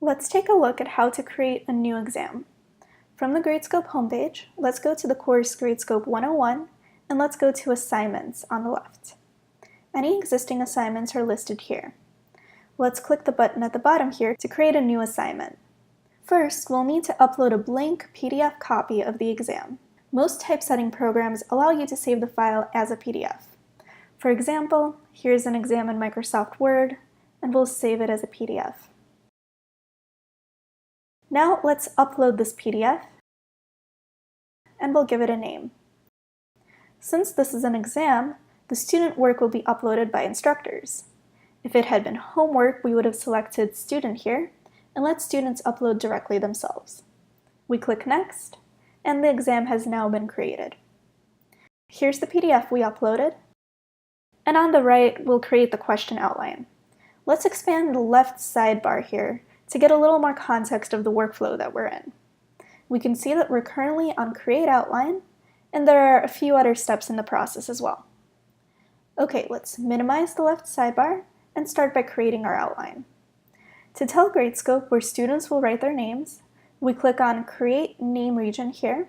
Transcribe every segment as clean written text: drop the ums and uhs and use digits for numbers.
Let's take a look at how to create a new exam. From the Gradescope homepage, let's go to the course Gradescope 101, and let's go to Assignments on the left. Any existing assignments are listed here. Let's click the button at the bottom here to create a new assignment. First, we'll need to upload a blank PDF copy of the exam. Most typesetting programs allow you to save the file as a PDF. For example, here's an exam in Microsoft Word, and we'll save it as a PDF. Now let's upload this PDF, and we'll give it a name. Since this is an exam, the student work will be uploaded by instructors. If it had been homework, we would have selected Student here, and let students upload directly themselves. We click Next, and the exam has now been created. Here's the PDF we uploaded, and on the right, we'll create the question outline. Let's expand the left sidebar here to get a little more context of the workflow that we're in. We can see that we're currently on Create Outline, and there are a few other steps in the process as well. Okay, let's minimize the left sidebar and start by creating our outline. To tell Gradescope where students will write their names, we click on Create Name Region here,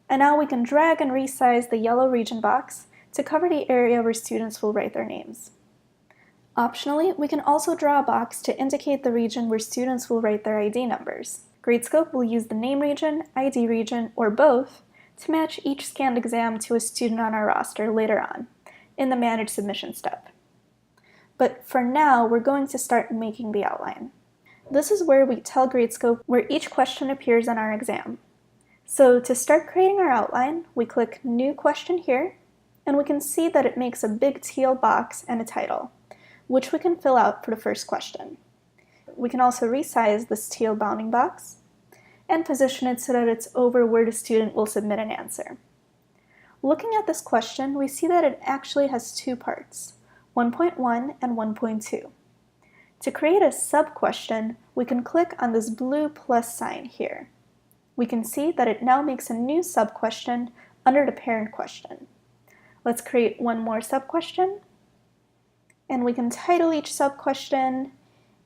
and now we can drag and resize the yellow region box to cover the area where students will write their names. Optionally, we can also draw a box to indicate the region where students will write their ID numbers. Gradescope will use the name region, ID region, or both to match each scanned exam to a student on our roster later on, in the Manage Submission step. But for now, we're going to start making the outline. This is where we tell Gradescope where each question appears on our exam. So to start creating our outline, we click New Question here, and we can see that it makes a big teal box and a title, which we can fill out for the first question. We can also resize this teal bounding box and position it so that it's over where the student will submit an answer. Looking at this question, we see that it actually has two parts, 1.1 and 1.2. To create a sub-question, we can click on this blue plus sign here. We can see that it now makes a new sub-question under the parent question. Let's create one more sub-question, and we can title each sub-question,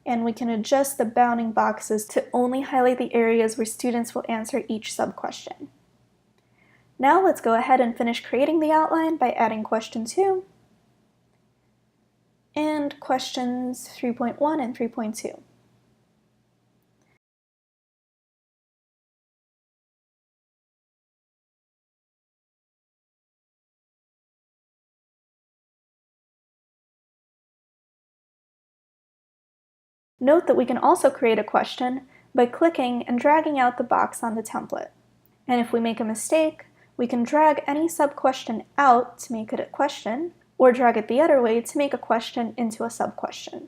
and we can adjust the bounding boxes to only highlight the areas where students will answer each sub-question. Now let's go ahead and finish creating the outline by adding question 2 and questions 3.1 and 3.2. Note that we can also create a question by clicking and dragging out the box on the template. And if we make a mistake, we can drag any sub-question out to make it a question, or drag it the other way to make a question into a sub-question.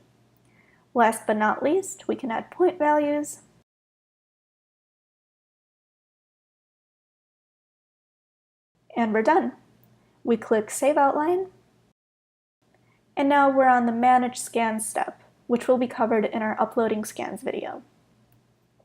Last but not least, we can add point values, and we're done. We click Save Outline, and now we're on the Manage Scans step, which will be covered in our Uploading Scans video.